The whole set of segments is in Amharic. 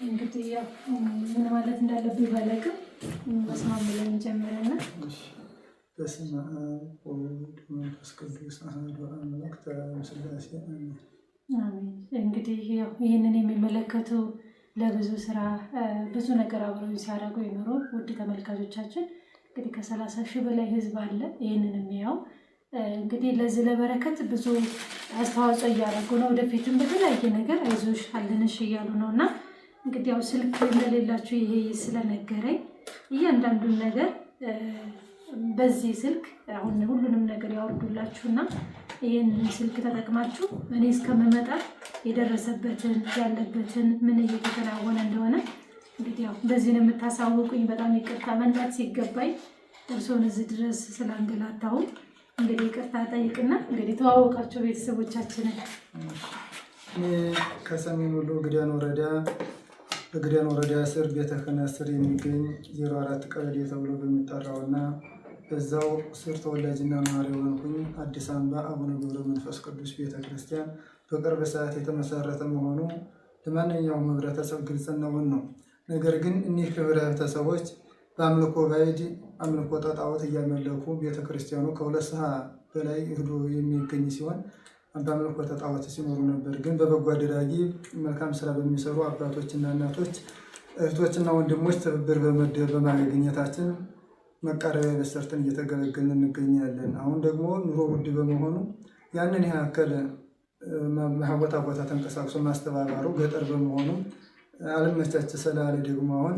እንግዲህ ያው ምን ማለት እንዳለብኝ ባላውቅም መስማት ብለን ጀምረና በስመ አብ ወወልድ ወመንፈስ ቅዱስ አሐዱ አምላክ ተመስገን አሜን። እንግዲህ ያው ይህንን የሚመለከቱ ለብዙ ስራ ብዙ ነገር አብረው ሲያደርጉ የኖሩ ውድ ተመልካቾቻችን እንግዲህ ከ30,000 በላይ ህዝብ አለ። ይህንን የሚያው እንግዲህ ለዚህ ለበረከት ብዙ አስተዋጽኦ እያደረጉ ነው። ወደፊትም በተለያየ ነገር አይዞሽ አለንሽ እያሉ ነው እና እንግዲህ ያው ስልክ እንደሌላችሁ ይሄ ስለነገረኝ እያንዳንዱን ነገር በዚህ ስልክ አሁን ሁሉንም ነገር ያወርዱላችሁና ይሄንን ስልክ ተጠቅማችሁ እኔ እስከምመጣ የደረሰበትን ያለበትን ምን እየተከናወነ እንደሆነ እንግዲህ ያው በዚህ ነው የምታሳውቁኝ። በጣም ይቅርታ መምጣት ሲገባኝ እርሶን እዚህ ድረስ ስላንገላታሁ እንግዲህ ይቅርታ ጠይቅና እንግዲህ ተዋወቃችሁ ቤተሰቦቻችንን። ከሰሜን ወሎ ግዳን ወረዳ ስር ቤተ ክህነት ስር የሚገኝ 04 ቀበሌ ተብሎ በሚጠራውና በዛው ስር ተወላጅና ነዋሪ ሆንኩኝ። አዲስ አበባ አቡነ ገብረ መንፈስ ቅዱስ ቤተክርስቲያን በቅርብ ሰዓት የተመሰረተ መሆኑ ለማንኛውም ህብረተሰብ ግልጽና እውን ነው። ነገር ግን እኒህ ህብረተሰቦች በአምልኮ ባዕድ አምልኮ ጣዖት እያመለኩ ቤተክርስቲያኑ ከ2 ሰዓት በላይ ሄዶ የሚገኝ ሲሆን በአምልኮ ጣዖት ሲኖሩ ነበር። ግን በበጎ አድራጊ መልካም ስራ በሚሰሩ አባቶችና እናቶች እህቶችና ወንድሞች ትብብር በማግኘታችን መቃረቢያ በሰርተን እየተገለገልን እንገኛለን። አሁን ደግሞ ኑሮ ውድ በመሆኑ ያንን ያክል ቦታ ተንቀሳቅሶ ማስተባበሩ ገጠር በመሆኑ አልመቻች ስላለ ደግሞ አሁን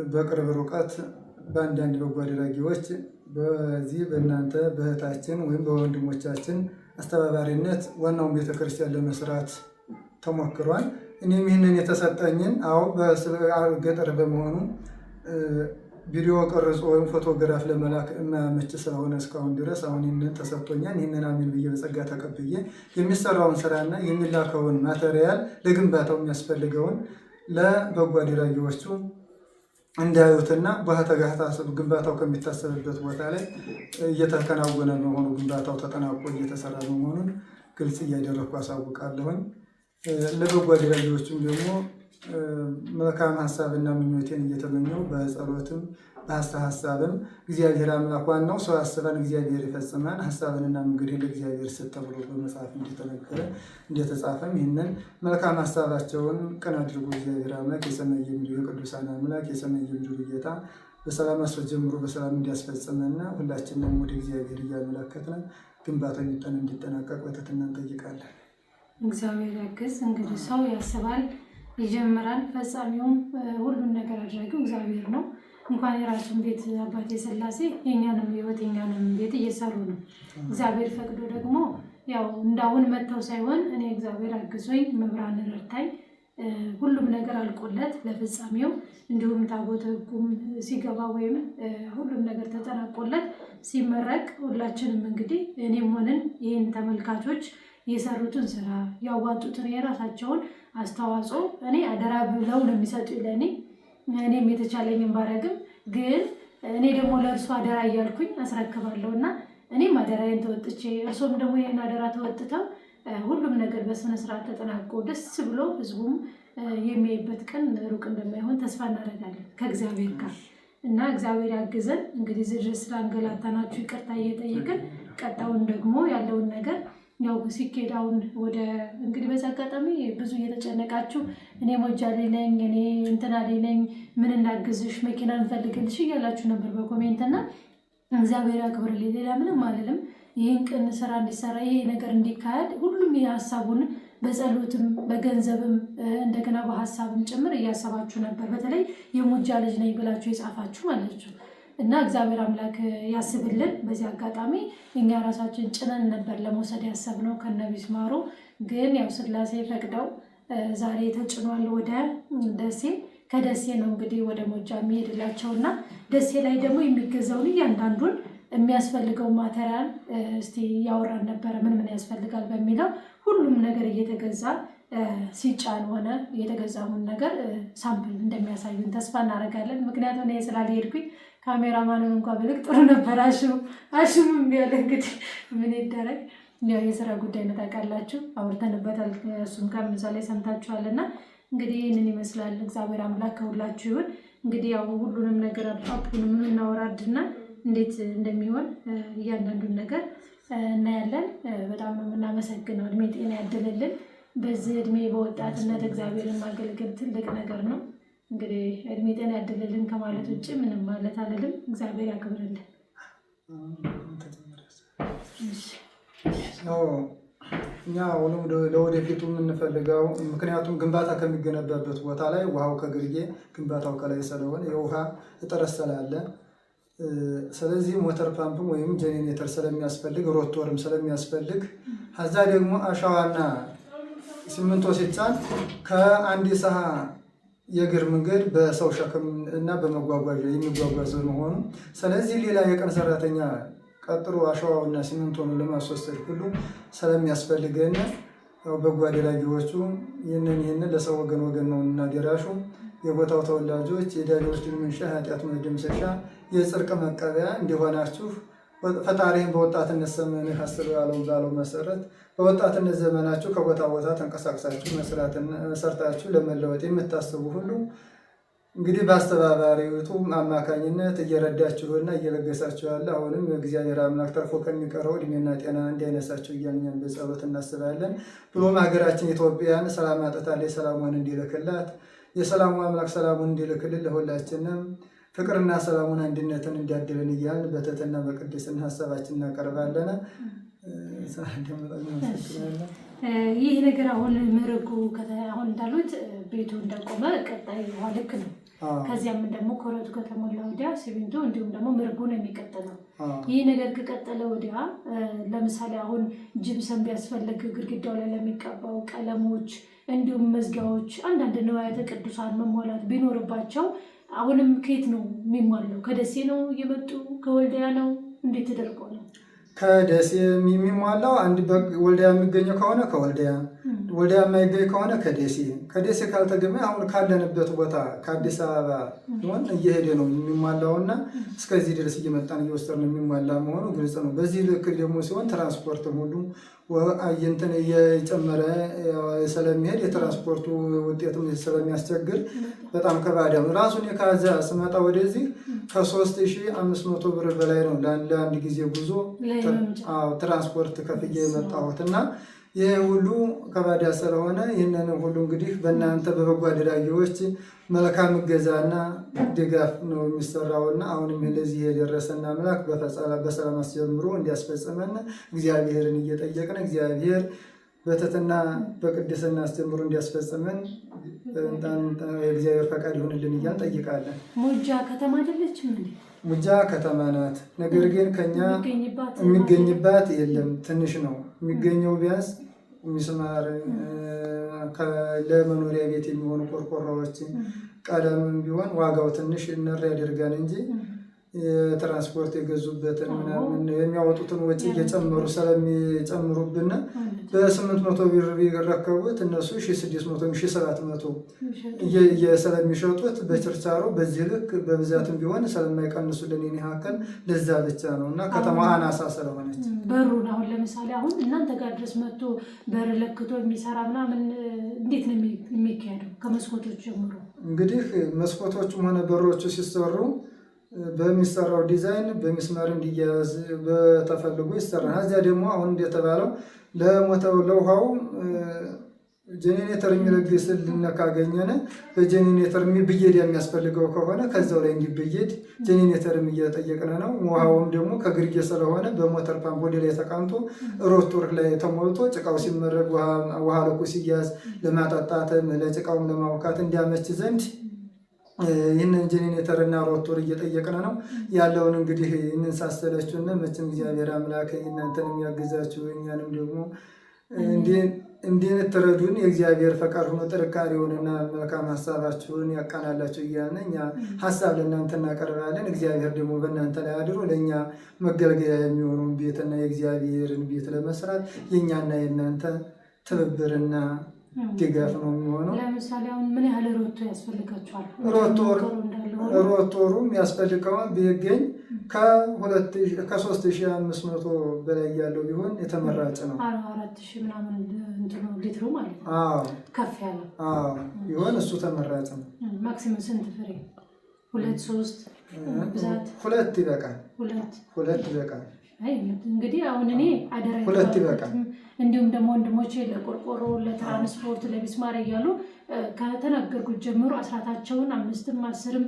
በቅርብ ርቀት በአንዳንድ በጎ አድራጊዎች በዚህ በእናንተ በእህታችን ወይም በወንድሞቻችን አስተባባሪነት ዋናውን ቤተክርስቲያን ለመስራት ተሞክሯል። እኔም ይህንን የተሰጠኝን ገጠር በመሆኑ ቪዲዮ ቀርጾ ወይም ፎቶግራፍ ለመላክ የማያመች ስለሆነ እስካሁን ድረስ አሁን ይህንን ተሰጥቶኛል። ይህንን አሜን ብዬ በጸጋ ተቀብዬ የሚሰራውን ስራና የሚላከውን ማቴሪያል ለግንባታው የሚያስፈልገውን ለበጎ አድራጊዎቹ እንዳዩትና ግንባታው ከሚታሰብበት ቦታ ላይ እየተከናወነ መሆኑ ግንባታው ተጠናቆ እየተሰራ መሆኑን ግልጽ እያደረኩ አሳውቃለሁኝ። ለበጎ አድራጊዎቹም ደግሞ መልካም ሀሳብና ምኞቴን እየተመኘው በጸሎትም በሀሳብም እግዚአብሔር አምላክ ዋናው ሰው ያስባል እግዚአብሔር ይፈጽማል። ሀሳብንና መንገድን ለእግዚአብሔር ስጥ ተብሎ በመጽሐፍ እንደተነገረ እንደተጻፈም ይህንን መልካም ሀሳባቸውን ቅን አድርጎ እግዚአብሔር አምላክ የሰማይ የምድር የቅዱሳን አምላክ የሰማይ የምድር ጌታ በሰላም ጀምሮ በሰላም እንዲያስፈጽመና ሁላችንም ወደ እግዚአብሔር እያመለከትን ግንባታው እንዲጠናቀቅ በትህትና እንጠይቃለን። እግዚአብሔር ያግዝ። እንግዲህ ሰው ያስባል ይጀምራል፣ ፈጻሚውም ሁሉን ነገር አድራጊው እግዚአብሔር ነው። እንኳን የራሱን ቤት አባቴ ሥላሴ የኛንም ህይወት የኛንም ቤት እየሰሩ ነው። እግዚአብሔር ፈቅዶ ደግሞ ያው እንዳሁን መጥተው ሳይሆን እኔ እግዚአብሔር አግዞኝ መብራን ረድታኝ ሁሉም ነገር አልቆለት ለፍጻሜው እንዲሁም ታቦተ ሕጉም ሲገባ ወይም ሁሉም ነገር ተጠናቆለት ሲመረቅ ሁላችንም እንግዲህ እኔም ሆንን ይህን ተመልካቾች የሰሩትን ስራ ያዋጡትን የራሳቸውን አስተዋጽኦ እኔ አደራ ብለው ነው የሚሰጡ ለኔ። እኔም የተቻለኝን ባረግም ግን እኔ ደግሞ ለእርሱ አደራ እያልኩኝ አስረክባለሁ እና እኔም አደራዬን ተወጥቼ እርሶም ደግሞ ይህን አደራ ተወጥተው ሁሉም ነገር በስነ ስርዓት ተጠናቆ ደስ ብሎ ህዝቡም የሚያይበት ቀን ሩቅ እንደማይሆን ተስፋ እናደርጋለን ከእግዚአብሔር ጋር እና እግዚአብሔር ያግዘን። እንግዲህ ዝርዝር ስላንገላታናችሁ ይቅርታ እየጠየቅን ቀጣውን ደግሞ ያለውን ነገር ያው ሲኬዳውን ወደ እንግዲህ በዛ አጋጣሚ ብዙ እየተጨነቃችሁ እኔ ሞጃ ላይ ነኝ እኔ እንትና ላይ ነኝ ምን እናግዝሽ መኪና እንፈልግልሽ እያላችሁ ነበር በኮሜንት እና እግዚአብሔር ያክብርልኝ። ሌላ ምንም አልልም። ይህን ቅን ስራ እንዲሰራ ይሄ ነገር እንዲካሄድ ሁሉም የሀሳቡን በጸሎትም በገንዘብም እንደገና በሀሳብም ጭምር እያሰባችሁ ነበር። በተለይ የሞጃ ልጅ ነኝ ብላችሁ የጻፋችሁ ማለችሁ እና እግዚአብሔር አምላክ ያስብልን። በዚህ አጋጣሚ እኛ ራሳችን ጭነን ነበር ለመውሰድ ያሰብነው ከነቢስማሩ ግን ያው ሥላሴ ፈቅደው ዛሬ ተጭኗል ወደ ደሴ። ከደሴ ነው እንግዲህ ወደ ሞጃ የሚሄድላቸውና ደሴ ላይ ደግሞ የሚገዛውን እያንዳንዱን የሚያስፈልገው ማቴሪያል እስቲ ያወራን ነበረ ምን ያስፈልጋል በሚለው ሁሉም ነገር እየተገዛ ሲጫን ሆነ የተገዛውን ነገር ሳምፕል እንደሚያሳዩን ተስፋ እናደርጋለን። ምክንያቱም እኔ ስላልሄድኩኝ ካሜራማንን እንኳን ብልክ ጥሩ ነበር። አሽሙም ቢያለ እንግዲህ ምን ይደረግ ያው የስራ ጉዳይ ነው ታውቃላችሁ፣ አውርተንበታል። እሱም ከምሳሌ ሰምታችኋልና እንግዲህ ይህንን ይመስላል። እግዚአብሔር አምላክ ከሁላችሁ ይሁን። እንግዲህ ያው ሁሉንም ነገር አባቱንም እናወራድና እንዴት እንደሚሆን እያንዳንዱን ነገር እናያለን። በጣም ነው የምናመሰግነው። እድሜ ጤና ያድልልን። በዚህ እድሜ በወጣትነት እግዚአብሔርን ማገልገል ትልቅ ነገር ነው። እንግዲህ እድሜ ጤና ያድልልን ከማለት ውጭ ምንም ማለት አልልም። እግዚአብሔር ያክብርልን። እኛ አሁንም ለወደፊቱ የምንፈልገው ምክንያቱም ግንባታ ከሚገነባበት ቦታ ላይ ውሃው ከግርጌ ግንባታው ከላይ ስለሆነ የውሃ እጥረት ስላለ፣ ስለዚህ ሞተር ፓምፕም ወይም ጄኔሬተር ስለሚያስፈልግ ሮቶርም ስለሚያስፈልግ ከዛ ደግሞ አሸዋና ሲሚንቶ ሲጫን ከአንድ ሰዓት የእግር መንገድ በሰው ሸክም እና በመጓጓዣ የሚጓጓዝ መሆኑ፣ ስለዚህ ሌላ የቀን ሰራተኛ ቀጥሮ አሸዋውና ሲሚንቶን ለማስወሰድ ሁሉ ስለሚያስፈልገን ያው በጎ አድራጊዎቹ ይህንን ለሰው ወገን ነው እና ደራሹ የቦታው ተወላጆች የዳጆች ድንመንሻ ኃጢአት መደምሰሻ የጽድቅ መቀበያ እንዲሆናችሁ ፈጣሪን በወጣትነት ዘመንህ አስበው ባለው መሰረት በወጣትነት ዘመናችሁ ከቦታ ቦታ ተንቀሳቅሳችሁ ሰርታችሁ ለመለወጥ የምታስቡ ሁሉ እንግዲህ በአስተባባሪቱ አማካኝነት እየረዳችሁና እየለገሳችሁ ያለ አሁንም እግዚአብሔር አምላክ ተርፎ ከሚቀረው እድሜና ጤና እንዲያነሳችሁ እያልን በጸሎት እናስባለን። ብሎም ሀገራችን ኢትዮጵያን ሰላም አጥታለች፣ ሰላሙን እንዲልክላት የሰላሙ አምላክ ሰላሙን እንዲልክልን ለሁላችንም ፍቅርና ሰላሙን አንድነትን እንዲያድልን እያልን በትህትና በቅድስና ሀሳባችን እናቀርባለን። ይህ ነገር አሁን ምርጉ አሁን እንዳሉት ቤቱ እንደቆመ ቀጣይ ውሃ ልክ ነው። ከዚያም ደግሞ ኮረቱ ከተሞላ ወዲያ ሲሚንቶ እንዲሁም ደግሞ ምርጉ ነው የሚቀጥለው። ይህ ነገር ከቀጠለ ወዲያ ለምሳሌ አሁን ጅብሰም ቢያስፈልግ ግድግዳው ላይ ለሚቀባው ቀለሞች እንዲሁም መዝጊያዎች አንዳንድ ንዋያተ ቅዱሳን መሟላት ቢኖርባቸው አሁንም ከየት ነው የሚሟለው? ከደሴ ነው እየመጡ ከወልዲያ ነው? እንዴት ተደርጎ ነው? ከደሴ የሚሟላው አንድ ወልዲያ የሚገኘው ከሆነ ከወልዲያ፣ ወልዲያ የማይገኝ ከሆነ ከደሴ ካልተገኘ አሁን ካለንበት ቦታ ከአዲስ አበባ ሆን እየሄደ ነው የሚሟላውና እስከዚህ ድረስ እየመጣን እየወሰድን የሚሟላ መሆኑ ግልጽ ነው። በዚህ ልክ ደግሞ ሲሆን ትራንስፖርትም ሁሉ እንትን እየጨመረ ስለሚሄድ የትራንስፖርቱ ውጤትም ስለሚያስቸግር በጣም ከባድ ነው። ራሱን ከዛ ስመጣ ወደዚህ ከ3500 ብር በላይ ነው ለአንድ ጊዜ ጉዞ ትራንስፖርት ከፍዬ የመጣሁት እና ይህ ሁሉ ከባድ ስለሆነ ይህንን ሁሉ እንግዲህ በእናንተ በበጎ አድራጊዎች መልካም እገዛና ድጋፍ ነው የሚሰራውና አሁንም ለዚህ የደረሰን አምላክ በሰላም አስጀምሮ እንዲያስፈጽመን እግዚአብሔርን እየጠየቅን እግዚአብሔር በትህትና በቅድስና አስጀምሮ እንዲያስፈጽመን የእግዚአብሔር ፈቃድ ይሁንልን እያልን ጠይቃለን። ሙጃ ከተማ አይደለችም እንዴ? ሙጃ ከተማ ናት። ነገር ግን ከኛ የሚገኝባት የለም፣ ትንሽ ነው የሚገኘው። ቢያንስ ሚስማር ለመኖሪያ ቤት የሚሆኑ ቆርቆሮዎች ቀለምም ቢሆን ዋጋው ትንሽ እንር ያደርጋል እንጂ የትራንስፖርት የገዙበትን ምናምን የሚያወጡትን ወጪ እየጨመሩ ስለሚጨምሩብን በ800 ብር ቢረከቡት እነሱ 1600 1700 ስለሚሸጡት በችርቻሮ በዚህ ልክ በብዛትም ቢሆን ስለማይቀንሱልን ያክል ለዛ ብቻ ነው እና ከተማዋ አናሳ ስለሆነች በሩን አሁን ለምሳሌ አሁን እናንተ ጋር ድረስ መጥቶ በር ለክቶ የሚሰራ ምናምን እንዴት ነው የሚካሄደው? ከመስኮቶች ጀምሮ እንግዲህ መስኮቶቹም ሆነ በሮቹ ሲሰሩ በሚሰራው ዲዛይን በሚስማር እንዲያያዝ በተፈልጎ ይሰራል። እዚያ ደግሞ አሁን እንደተባለው ለሞተው ለውሃው ጄኔሬተር የሚለግስልን ካገኘን በጄኔሬተር ብየድ የሚያስፈልገው ከሆነ ከዛው ላይ እንዲብየድ ጄኔሬተርም እየጠየቅን ነው። ውሃውም ደግሞ ከግርጌ ስለሆነ በሞተር ፓምፕ ወደ ላይ ተቃምጦ ሮቶር ላይ ተሞልቶ ጭቃው ሲመረግ ውሃ ልኩ ሲያዝ ለማጠጣትም ለጭቃውም ለማውካት እንዲያመች ዘንድ ይህንን ጄኔሬተር እና ሮቶር እየጠየቅን ነው ያለውን። እንግዲህ ይህንን ሳሰለችሁን መቼም እግዚአብሔር አምላክ እናንተን የሚያግዛችሁ እኛንም ደግሞ እንድትረዱን የእግዚአብሔር ፈቃድ ሆኖ ጥንካሬውንና መልካም ሀሳባችሁን ያቃናላችሁ እያልን እኛ ሀሳብ ለእናንተ እናቀርባለን። እግዚአብሔር ደግሞ በእናንተ ላይ አድሮ ለእኛ መገልገያ የሚሆኑን ቤትና የእግዚአብሔርን ቤት ለመስራት የእኛና የእናንተ ትብብርና ድጋፍ ነው የሚሆነው። ለምሳሌ አሁን ምን ያህል ሮቶ ያስፈልጋቸዋል? ሮቶሩም ያስፈልገዋል ቢገኝ ከ3500 በላይ ያለው ቢሆን የተመራጭ ነው። 4000 ምናምን እንትኑ ሊትሩ ማለት ነው። ከፍ ያለ ይሆን እሱ ተመራጭ ነው። ማክሲመም ስንት ፍሬ? 2-3 ብዛት 2 ይበቃል። 2 ይበቃል። እንግዲህ አሁን እኔ አደራ 2 ይበቃል። እንዲሁም ደግሞ ወንድሞቼ ለቆርቆሮ ለትራንስፖርት ለቢስማር እያሉ ከተናገርኩት ጀምሮ አስራታቸውን 5ም 10ም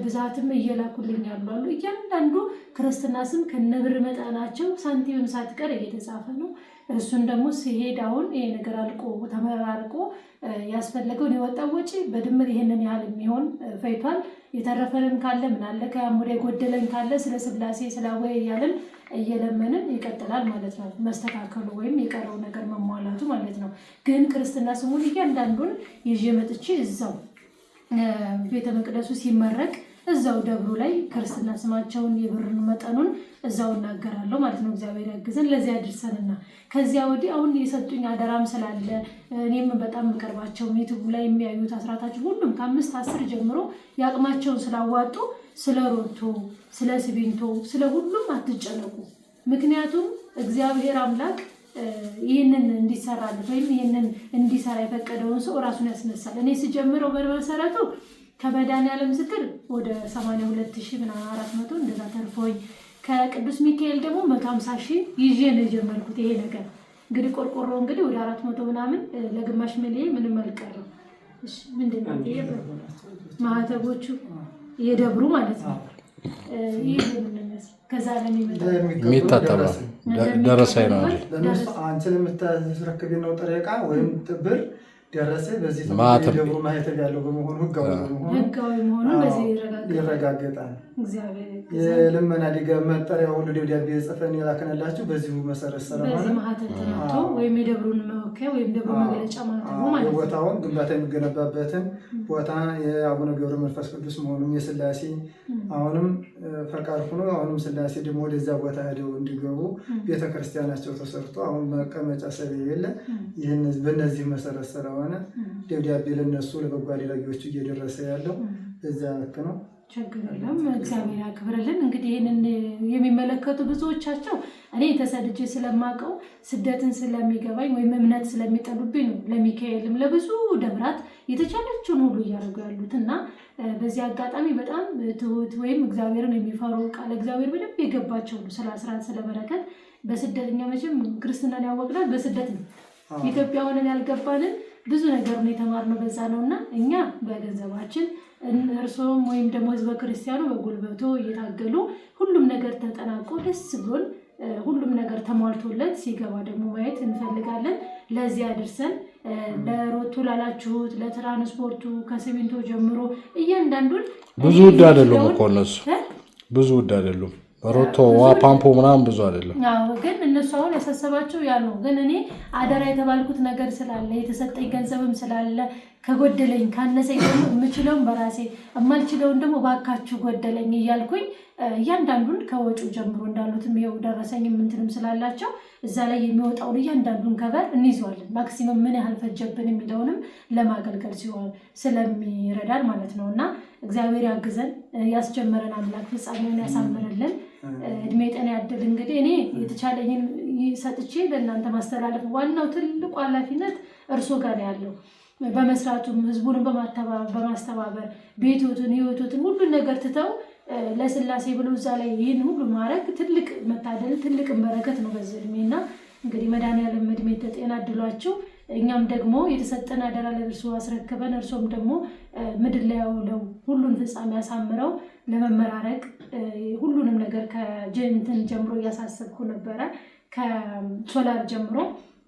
ብዛትም እየላኩልኝ ያሉ አሉ። እያንዳንዱ ክርስትና ስም ከነብር መጠናቸው ሳንቲምም ሳትቀር እየተጻፈ ነው። እሱን ደግሞ ሲሄድ አሁን ይሄ ነገር አልቆ ተመራርቆ ያስፈልገውን የወጣው ወጪ በድምር ይሄንን ያህል የሚሆን ፈይቷል። የተረፈንም ካለ ምን አለ ከአሙሬ ጎደለን ካለ ስለ ስላሴ ስላወይ እያልን እየለመንን ይቀጥላል ማለት ነው። መስተካከሉ ወይም የቀረው ነገር መሟላቱ ማለት ነው። ግን ክርስትና ስሙን እያንዳንዱን ይዤ መጥቼ እዛው ቤተ መቅደሱ ሲመረቅ እዛው ደብሩ ላይ ክርስትና ስማቸውን የብርን መጠኑን እዛው እናገራለሁ ማለት ነው። እግዚአብሔር ያግዘን ለዚያ ያድርሰንና ከዚያ ወዲህ አሁን የሰጡኝ አደራም ስላለ እኔም በጣም የምቀርባቸው ዩቲዩብ ላይ የሚያዩት አስራታችሁ ሁሉም ከ5-10 ጀምሮ ያቅማቸውን ስላዋጡ ስለ ሮቶ፣ ስለ ሲሚንቶ፣ ስለ ሁሉም አትጨነቁ። ምክንያቱም እግዚአብሔር አምላክ ይህንን እንዲሰራለት ወይም ይህንን እንዲሰራ የፈቀደውን ሰው ራሱን ያስነሳል። እኔ ስጀምረው በመሰረቱ ከመድኃኒዓለም ዝክር ወደ 82,400 እንደዛ ተርፎኝ ከቅዱስ ሚካኤል ደግሞ 150,000 ይዤ ነው የጀመርኩት። ይሄ ነገር እንግዲህ ቆርቆሮ እንግዲህ ወደ 400 ምናምን ለግማሽ ሚሊዮን ምንም አልቀረም። እሺ ምንድነው ማህተቦቹ የደብሩ ማለት ነው። ይሄ ምንነስ ከዛ የሚታጠባ ደረሰኝ ነው እንጂ አንቺ ለምታስረክቢ ነው ጥሬ ዕቃ ወይም ብር ደረሰ በዚህ ደብሩ ማህተብ ያለው በመሆኑ ህጋዊ መሆኑ በዚህ ይረጋገጣል። የልመና ድጋፍ መጠሪያ ሁሉ ደብዳቤ ጽፈን የላክንላችሁ በዚሁ መሰረት ስለሆነ ማህተብ ተመቶ ወይም የደብሩን መወከያ ወይም ደብሩ መግለጫ ማህተቡ ማለት ነው። ቦታውን ግንባታ የሚገነባበትን ቦታ የአቡነ ገብረ መንፈስ ቅዱስ መሆኑን የስላሴ አሁንም ፈቃድ ሆኖ አሁንም ስላሴ ደግሞ ወደዛ ቦታ ሄደው እንዲገቡ ቤተክርስቲያናቸው ተሰርቶ አሁን መቀመጫ ስለሌለ ይህን በእነዚህ መሰረት ስለሆነ ደብዳቤ ለነሱ ለበጎ አድራጊዎቹ እየደረሰ ያለው በዛ ልክ ነው። ችግር የለም። እግዚአብሔር ያክብርልን። እንግዲህ ይህንን የሚመለከቱ ብዙዎቻቸው እኔ ተሰድጄ ስለማውቀው ስደትን ስለሚገባኝ ወይም እምነት ስለሚጠሉብኝ ነው ለሚካኤልም ለብዙ ደብራት የተቻለችውን ሁሉ እያደረጉ ያሉት እና በዚህ አጋጣሚ በጣም ትሁት ወይም እግዚአብሔርን የሚፈሩ ቃል እግዚአብሔር በደንብ የገባቸው ስለ አስራት ስለ በረከት በስደተኛ መቼም ክርስትናን ያወቅናል በስደት ነው። ኢትዮጵያ ሆነን ያልገባንን ብዙ ነገር ነው የተማርነው በዛ ነውና እኛ በገንዘባችን እርሶም ወይም ደግሞ ህዝበ ክርስቲያኑ በጉልበቱ እየታገሉ ሁሉም ነገር ተጠናቆ ደስ ብሎን ሁሉም ነገር ተሟልቶለት ሲገባ ደግሞ ማየት እንፈልጋለን። ለዚህ አድርሰን ለሮቶ ላላችሁት ለትራንስፖርቱ ከሲሚንቶ ጀምሮ እያንዳንዱን ብዙ ውድ አይደሉም እኮ እነሱ ብዙ ውድ አይደሉም። ሮቶ ፓምፖ ምናምን ብዙ አይደለም። አዎ ግን እነሱ አሁን ያሳሰባቸው ያ ነው። ግን እኔ አደራ የተባልኩት ነገር ስላለ የተሰጠኝ ገንዘብም ስላለ ከጎደለኝ ካነሰኝ ደግሞ የምችለውን በራሴ የማልችለውን ደግሞ ባካችሁ ጎደለኝ እያልኩኝ እያንዳንዱን ከወጪው ጀምሮ እንዳሉትም ይኸው ደረሰኝም እንትንም ስላላቸው እዛ ላይ የሚወጣውን እያንዳንዱን ከበር እንይዘዋለን። ማክሲመም ምን ያህል ፈጀብን የሚለውንም ለማገልገል ሲሆን ስለሚረዳን ማለት ነው። እና እግዚአብሔር ያግዘን፣ ያስጀመረን አምላክ ፍጻሜውን ያሳምርልን፣ እድሜ ጤና ያድል። እንግዲህ እኔ የተቻለኝን ሰጥቼ ለእናንተ ማስተላለፍ ዋናው ትልቁ ኃላፊነት እርሶ ጋር ያለው በመስራቱም ህዝቡንም በማስተባበር ቤቶትን ህይወቶትን ሁሉን ነገር ትተው ለስላሴ ብሎ እዛ ላይ ይህን ሁሉ ማድረግ ትልቅ መታደል ትልቅ በረከት ነው በዚህ እድሜና እንግዲህ መድኃኒዓለም እድሜ ጤና አድሏችሁ እኛም ደግሞ የተሰጠን አደራ ለእርሱ አስረክበን እርሶም ደግሞ ምድር ላይ ያውለው ሁሉን ፍጻሜ ያሳምረው ለመመራረቅ ሁሉንም ነገር ከጀንትን ጀምሮ እያሳሰብኩ ነበረ። ከሶላር ጀምሮ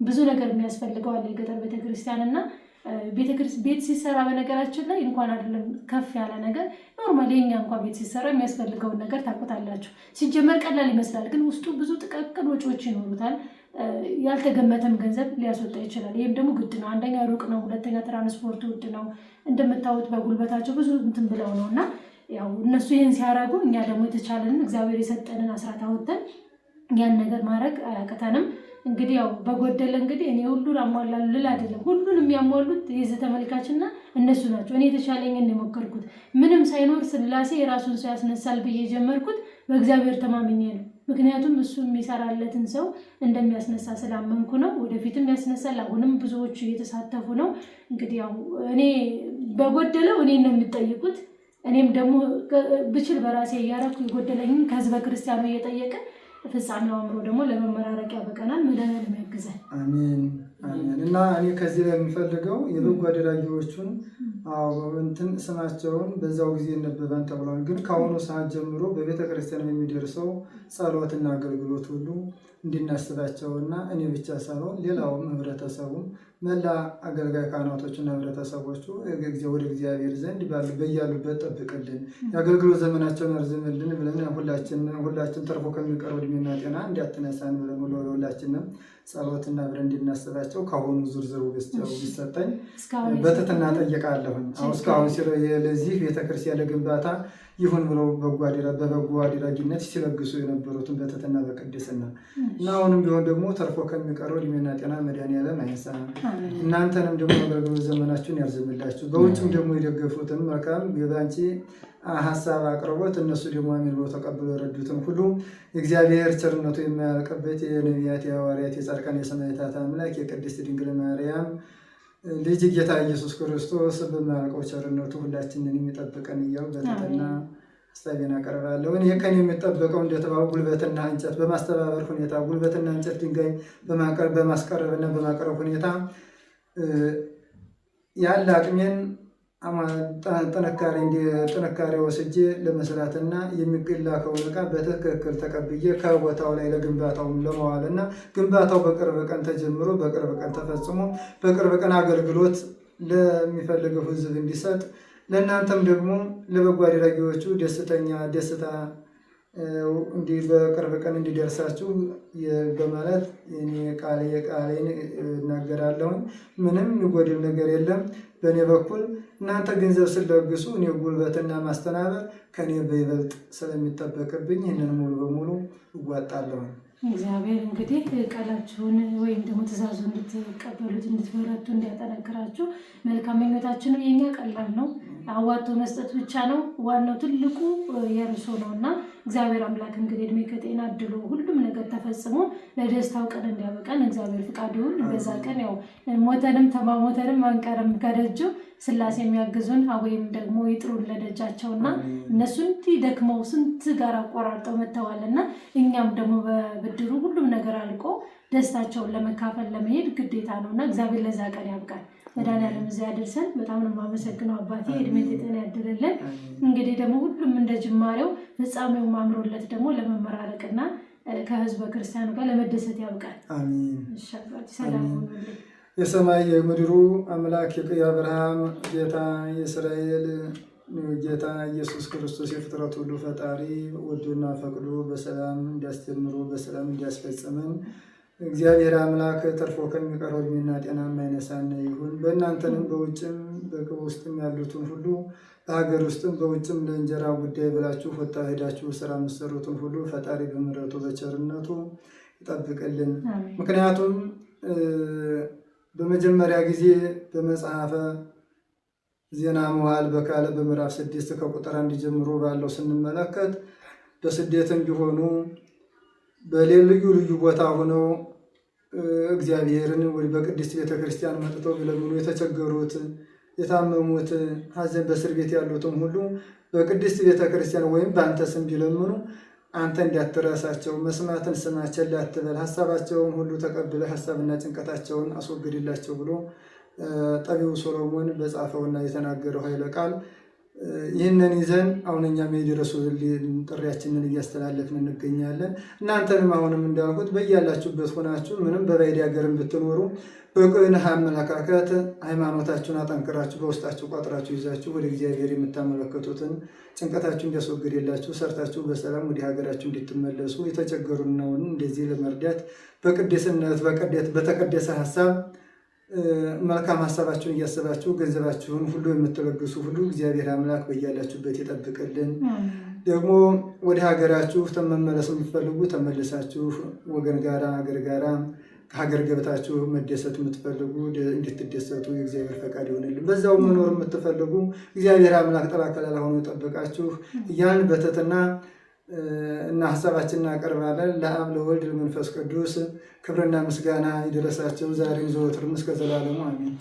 ብዙ ነገር የሚያስፈልገው አለ የገጠር ቤተክርስቲያንና ቤት ሲሰራ በነገራችን ላይ እንኳን አይደለም ከፍ ያለ ነገር ኖርማሊ የኛ እንኳን ቤት ሲሰራ የሚያስፈልገውን ነገር ታውቁታላችሁ። ሲጀመር ቀላል ይመስላል፣ ግን ውስጡ ብዙ ጥቃቅን ወጪዎች ይኖሩታል። ያልተገመተም ገንዘብ ሊያስወጣ ይችላል። ይሄም ደግሞ ግድ ነው። አንደኛ ሩቅ ነው፣ ሁለተኛ ትራንስፖርቱ ውድ ነው። እንደምታዩት በጉልበታቸው ብዙ እንትን ብለው ነውና ያው እነሱ ይሄን ሲያደርጉ እኛ ደግሞ የተቻለንን እግዚአብሔር የሰጠንን አስራት አወጥተን ያን ነገር ማድረግ አያቅተንም። እንግዲህ ያው በጎደለ እንግዲህ እኔ ሁሉን አሟላለሁ ልል አይደለም። ሁሉን የሚያሟሉት የዚህ ተመልካችና እነሱ ናቸው። እኔ የተሻለኝን የሞከርኩት ምንም ሳይኖር ስላሴ የራሱን ሰው ያስነሳል ብዬ ጀመርኩት በእግዚአብሔር ተማምኜ ነው። ምክንያቱም እሱ የሚሰራለትን ሰው እንደሚያስነሳ ስላመንኩ ነው። ወደፊትም ያስነሳል። አሁንም ብዙዎቹ እየተሳተፉ ነው። እንግዲህ ያው እኔ በጎደለው እኔን ነው የሚጠይቁት። እኔም ደግሞ ብችል በራሴ እያደረኩ የጎደለኝን ከህዝበ ክርስቲያኑ እየጠየቀ ፍጻሜው አምሮ ደግሞ ለመመራረቂያ በቀናል መድኃኒዓለም ያግዛል። አሜን አሜን። እና እኔ ከዚህ ላይ የምፈልገው የበጎ አደራጊዎቹን እንትን ስማቸውን በዛው ጊዜ ይነበባል ተብሏል። ግን ከአሁኑ ሰዓት ጀምሮ በቤተ ክርስቲያን የሚደርሰው ጸሎትና አገልግሎት ሁሉ እንድናስባቸውና እኔ ብቻ ሳልሆን ሌላውም ህብረተሰቡም መላ አገልጋይ ካህናቶችና ህብረተሰቦቹ ወደ እግዚአብሔር ዘንድ በያሉበት ጠብቅልን፣ የአገልግሎት ዘመናቸውን ያርዝምልን ብለን ሁላችን ተርፎ ከሚቀረው እድሜና ጤና እንዲያትነሳን ብለን ሁላችንም ጸሎትና ብለን እንድናስባቸው ከአሁኑ ዝርዝሩ ቢሰጠኝ በትህትና ጠይቃለሁኝ። እስካሁን ለዚህ ቤተክርስቲያን ለግንባታ ይሁን ብለው በበጎ አድራጊነት ሲለግሱ የነበሩትን በትህትና በቅድስና እና አሁንም ቢሆን ደግሞ ተርፎ ከሚቀረው እድሜና ጤና መድኃኒዓለም አይንሳ። እናንተንም ደግሞ አገልግሎት ዘመናችሁን ያርዝምላችሁ። በውጭም ደግሞ የደገፉትን መልካም የባንቺ ሀሳብ አቅርቦት እነሱ ደግሞ አሜን ብለው ተቀብለው የረዱትን ሁሉ የእግዚአብሔር ቸርነቱ የማያልቅበት የነቢያት የሐዋርያት የጻድቃን የሰማዕታት አምላክ የቅድስት ድንግል ማርያም ልጅ ጌታ ኢየሱስ ክርስቶስ በማያልቀው ቸርነቱ ሁላችንን የሚጠብቀን እያው በትህትና ሀሳቤን አቀርባለሁ። እኔ ከእኔ የሚጠበቀው እንደተባለው ጉልበትና እንጨት በማስተባበር ሁኔታ ጉልበትና እንጨት ድንጋይ በማስቀረብና በማቅረብ ሁኔታ ያለ አቅሜን ጥንካሬ ወስጄ ለመስራትና የሚላከውን ዕቃ በትክክል ተቀብዬ ከቦታው ላይ ለግንባታው ለመዋልና ግንባታው በቅርብ ቀን ተጀምሮ በቅርብ ቀን ተፈጽሞ በቅርብ ቀን አገልግሎት ለሚፈልገው ሕዝብ እንዲሰጥ ለእናንተም ደግሞ ለበጎ አድራጊዎቹ ደስታ እንዲህ በቅርብ ቀን እንዲደርሳችሁ በማለት እኔ ቃሌን እናገራለሁ። ምንም የሚጎድል ነገር የለም በእኔ በኩል። እናንተ ገንዘብ ስለግሱ እኔ ጉልበትና ማስተናበር ከኔ በይበልጥ ስለሚጠበቅብኝ ይህንን ሙሉ በሙሉ እዋጣለሁ። እግዚአብሔር እንግዲህ ቃላችሁን ወይም ደግሞ ትእዛዙን እንድትቀበሉት እንድትበረቱ እንዲያጠነክራችሁ መልካም ምኞታችን ነው። የኛ ቀላል ነው፣ አዋጥቶ መስጠት ብቻ ነው። ዋናው ትልቁ የእርሱ ነው እና እግዚአብሔር አምላክ እንግዲህ እድሜ ከጤና እድሎ ሁሉም ነገር ተፈጽሞ ለደስታው ቀን እንዲያበቃን እግዚአብሔር ፍቃድ ይሁን። በዛ ቀን ያው ሞተንም ተማሞተንም አንቀርም ከደጁ ስላሴ የሚያግዙን ወይም ደግሞ ይጥሩን ለደጃቸውና እነሱ እንዲህ ደክመው ስንት ጋር አቆራርጠው መጥተዋልና እኛም ደግሞ በብድሩ ሁሉም ነገር አልቆ ደስታቸውን ለመካፈል ለመሄድ ግዴታ ነውና እግዚአብሔር ለዛ ቀን ያብቃል። መድኃኒዓለም እዚያ ያደርሰን። በጣም ነው የማመሰግነው አባቴ፣ እድሜ ጤና ያድርልን። እንግዲህ ደግሞ ሁሉም እንደ ጅማሬው ፍጻሜው ማምሮለት ደግሞ ለመመራረቅና ከህዝበ ክርስቲያኑ ጋር ለመደሰት ያብቃል። አሜን። ሰላም ሁኑልኝ። የሰማይ የምድሩ አምላክ የአብርሃም ጌታ የእስራኤል ጌታ ኢየሱስ ክርስቶስ የፍጥረት ሁሉ ፈጣሪ ወዶና ፈቅዶ በሰላም እንዲያስጀምሮ በሰላም እንዲያስፈጽመን እግዚአብሔር አምላክ ተርፎ ከሚቀረው እድሜና ጤና የማይነሳን ይሁን። በእናንተንም በውጭም በውስጥም ያሉትን ሁሉ በሀገር ውስጥም በውጭም ለእንጀራ ጉዳይ ብላችሁ ወጣ ሄዳችሁ ስራ የምትሰሩትን ሁሉ ፈጣሪ በምሕረቱ በቸርነቱ ይጠብቅልን። ምክንያቱም በመጀመሪያ ጊዜ በመጽሐፈ ዜና መዋዕል በካለ በምዕራፍ 6 ከቁጥር 1 ጀምሮ ባለው ስንመለከት በስደትም ቢሆኑ በልዩ ልዩ ቦታ ሆነው እግዚአብሔርን በቅድስት ቤተክርስቲያን መጥተው ቢለምኑ የተቸገሩት፣ የታመሙት፣ ሐዘን በእስር ቤት ያሉትም ሁሉ በቅድስት ቤተክርስቲያን ወይም በአንተ ስም ቢለምኑ አንተ እንዳትረሳቸው፣ መስማትን ስማ፣ ቸል አትበል፣ ሀሳባቸውን ሁሉ ተቀብለ ሀሳብና ጭንቀታቸውን አስወግድላቸው ብሎ ጠቢቡ ሶሎሞን በጻፈውና የተናገረው ኃይለ ቃል ይህንን ይዘን አሁን እኛም የድረሱልን ጥሪያችንን እያስተላለፍን እንገኛለን። እናንተንም አሁንም እንዳልኩት በያላችሁበት ሆናችሁ ምንም በባዕድ ሀገርም ብትኖሩ በቅን አመለካከት ሃይማኖታችሁን አጠንክራችሁ በውስጣችሁ ቋጥራችሁ ይዛችሁ ወደ እግዚአብሔር የምታመለከቱትን ጭንቀታችሁ እንዲያስወግድላችሁ ሰርታችሁ በሰላም ወደ ሀገራችሁ እንድትመለሱ የተቸገሩነውን እንደዚህ ለመርዳት በቅድስነት በተቀደሰ ሀሳብ መልካም ሀሳባችሁን እያሰባችሁ ገንዘባችሁን ሁሉ የምትለግሱ ሁሉ እግዚአብሔር አምላክ በያላችሁበት ይጠብቅልን። ደግሞ ወደ ሀገራችሁ መመለስ የምትፈልጉ ተመልሳችሁ ወገን ጋራ ሀገር ጋራ ከሀገር ገብታችሁ መደሰት የምትፈልጉ እንድትደሰቱ የእግዚአብሔር ፈቃድ ይሆንልን። በዛው መኖር የምትፈልጉ እግዚአብሔር አምላክ ጥላ ከለላ ሆኖ የጠበቃችሁ እያልን በትህትና እና ሀሳባችንን እናቀርባለን። ለአብ ለወልድ ለመንፈስ ቅዱስ ክብርና ምስጋና ይድረሳቸው ዛሬም ዘወትርም እስከ ዘላለሙ አሜን።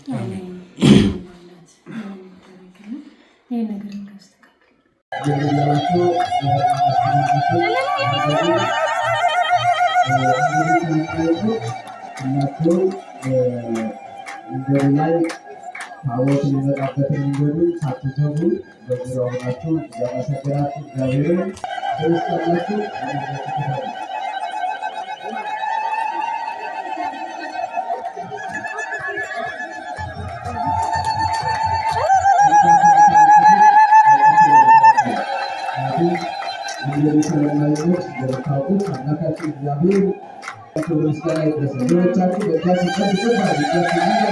ታቦት የሚመጣበትን መንገዱን ሳትዘጉ በዙሪያው ሆናችሁ እያመሰገናችሁ እግዚአብሔርን ክርስቲያናችሁ ስለማይነት እንደምታውቁት አምላካችሁ እግዚአብሔር ክርስቲያን አይደረስ ልጆቻችሁ በእጃችሁ ይጠብቅባል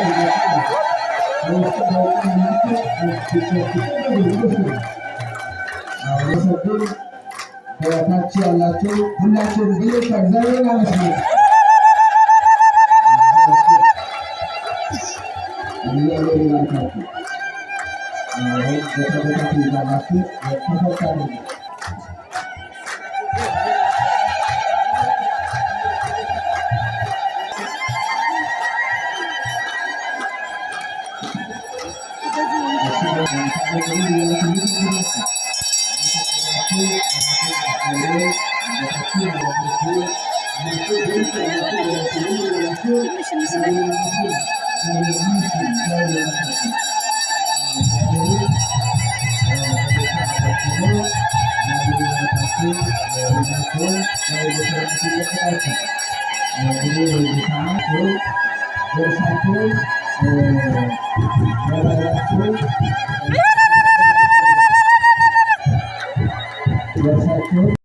ታች ያላቸው ሁላቸው ልጆች እግዚአብሔር ያመስግኑ።